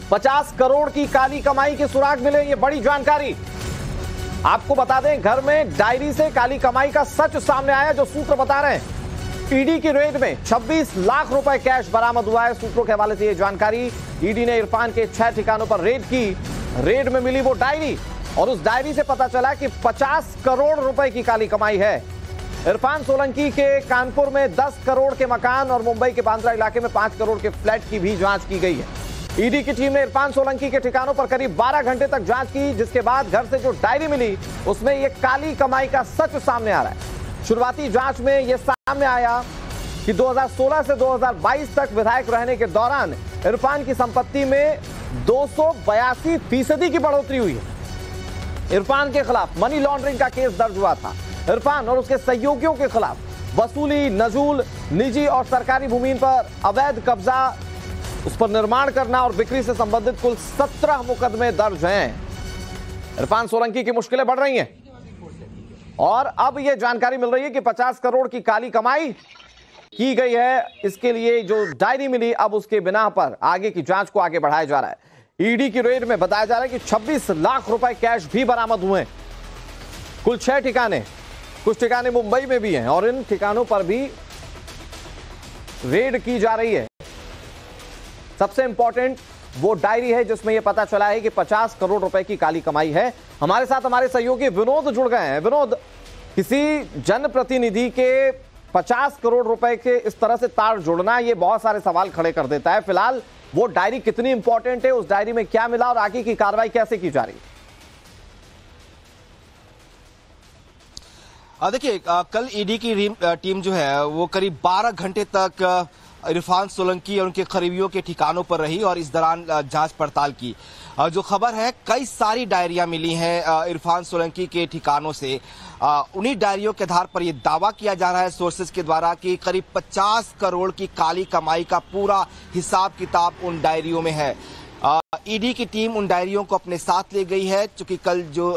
50 करोड़ की काली कमाई के सुराग मिले। ये बड़ी जानकारी आपको बता दें, घर में डायरी से काली कमाई का सच सामने आया। जो सूत्र बता रहे हैं, ईडी की रेड में 26 लाख रुपए कैश बरामद हुआ है। सूत्रों के हवाले से यह जानकारी, ईडी ने इरफान के 6 ठिकानों पर रेड की। रेड में मिली वो डायरी और उस डायरी से पता चला कि 50 करोड़ रुपए की काली कमाई है। इरफान सोलंकी के कानपुर में 10 करोड़ के मकान और मुंबई के बांद्रा इलाके में 5 करोड़ के फ्लैट की भी जांच की गई है। ईडी की टीम ने इरफान सोलंकी के ठिकानों पर करीब 12 घंटे तक जांच की, जिसके बाद घर से जो डायरी मिली उसमें यह काली कमाई का सच सामने आ रहा है। शुरुआती जांच में यह सामने आया कि 2016 से 2022 तक विधायक रहने के दौरान इरफान की संपत्ति में 282% की बढ़ोतरी हुई है। इरफान के खिलाफ मनी लॉन्ड्रिंग का केस दर्ज हुआ था। इरफान और उसके सहयोगियों के खिलाफ वसूली, नजूल, निजी और सरकारी भूमि पर अवैध कब्जा, उस पर निर्माण करना और बिक्री से संबंधित कुल 17 मुकदमे दर्ज हैं। इरफान सोलंकी की मुश्किलें बढ़ रही हैं और अब यह जानकारी मिल रही है कि 50 करोड़ की काली कमाई की गई है। इसके लिए जो डायरी मिली, अब उसके बिना पर आगे की जांच को आगे बढ़ाया जा रहा है। ईडी की रेड में बताया जा रहा है कि 26 लाख रुपए कैश भी बरामद हुए। कुल 6 ठिकाने, कुछ ठिकाने मुंबई में भी हैं और इन ठिकानों पर भी रेड की जा रही है। सबसे इंपॉर्टेंट वो डायरी है जिसमें यह पता चला है कि 50 करोड़ रुपए की काली कमाई है। हमारे साथ हमारे सहयोगी विनोद जुड़ गए हैं। विनोद, किसी जनप्रतिनिधि के 50 करोड़ रुपए के इस तरह से तार जुड़ना, ये बहुत सारे सवाल खड़े कर देता है। फिलहाल वो डायरी कितनी इंपॉर्टेंट है, उस डायरी में क्या मिला और आगे की कार्रवाई कैसे की जा रही है? देखिए, कल ईडी की टीम जो है वो करीब 12 घंटे तक इरफान सोलंकी और उनके करीबियों के ठिकानों पर रही और इस दौरान जांच पड़ताल की। जो खबर है, कई सारी डायरियां मिली हैं इरफान सोलंकी के ठिकानों से। उन्हीं डायरियों के आधार पर यह दावा किया जा रहा है सोर्सेज के द्वारा कि करीब 50 करोड़ की काली कमाई का पूरा हिसाब किताब उन डायरियों में है। ईडी की टीम उन डायरियों को अपने साथ ले गई है, क्योंकि कल जो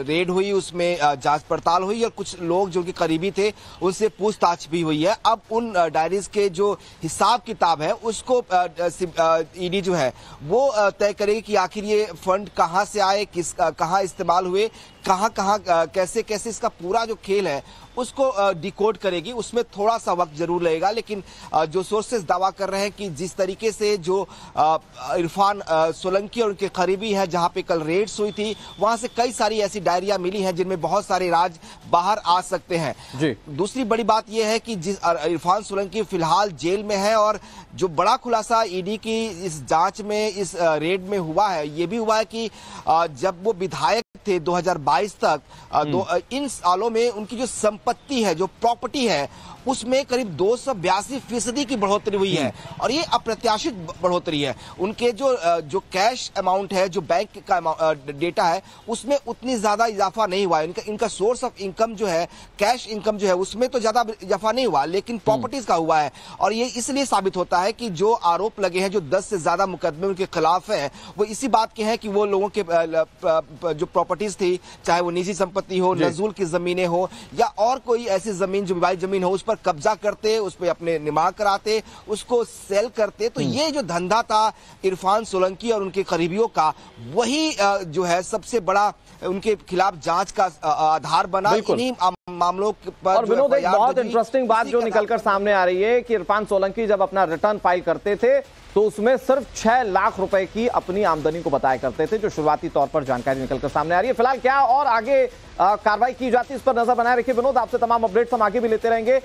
रेड हुई उसमें जांच पड़ताल हुई और कुछ लोग जो उनके करीबी थे उनसे पूछताछ भी हुई है। अब उन डायरीज के जो हिसाब किताब है उसको ईडी जो है वो तय करेगी कि आखिर ये फंड कहां से आए, कहां इस्तेमाल हुए, कहां कैसे कैसे इसका पूरा जो खेल है उसको डिकोड करेगी। उसमें थोड़ा सा वक्त जरूर लगेगा, लेकिन जो सोर्सेज दावा कर रहे हैं कि जिस तरीके से जो इरफान सोलंकी और उनके करीबी हैं, जहां पे कल रेड्स हुई थी, वहां से कई सारी ऐसी डायरियां मिली हैं जिनमें बहुत सारे राज बाहर आ सकते हैं जी। दूसरी बड़ी बात यह है कि जिस इरफान सोलंकी फिलहाल जेल में है और जो बड़ा खुलासा ईडी की इस जांच में, इस रेड में हुआ है, ये भी हुआ है कि जब वो विधायक थे 2022 तक, इन सालों में उनकी जो संपत्ति है, जो प्रॉपर्टी है, उसमें करीब 282% की बढ़ोतरी हुई है और ये अप्रत्याशित बढ़ोतरी है। उनके जो कैश अमाउंट है, जो बैंक का डेटा है, उसमें उतनी ज्यादा इजाफा नहीं हुआ है। इनका सोर्स ऑफ इनकम जो है, कैश इनकम जो है, उसमें तो ज्यादा इजाफा नहीं हुआ, लेकिन प्रॉपर्टीज का हुआ है। और ये इसलिए साबित होता है कि जो आरोप लगे हैं, जो 10 से ज्यादा मुकदमे उनके खिलाफ है, वो इसी बात के हैं कि वो लोगों के जो प्रॉपर्टीज थी, चाहे वो निजी संपत्ति हो, नजूल की जमीनें हो या और कोई ऐसी जमीन जो विवादित जमीन हो, उस पर कब्जा करते, उस पर अपने निमाह कराते, उसको सेल करते। तो ये जो धंधा था इरफान सोलंकी और उनके करीबियों का, वही जो है सबसे बड़ा उनके खिलाफ जांच का आधार बना। इन्हीं मामलों पर। और विनोद, एक बहुत इंटरेस्टिंग बात जो निकलकर सामने आ रही है कि इरफान सोलंकी जब अपना रिटर्न फाइल करते थे तो उसमें सिर्फ 6 लाख रुपए की अपनी आमदनी को बताया करते थे, जो शुरुआती तौर पर जानकारी निकलकर सामने आ रही है। फिलहाल क्या और आगे कार्रवाई की जाती है, इस पर नजर बनाए रखिए विनोद। आपसे तमाम अपडेट्स हम आगे भी लेते रहेंगे।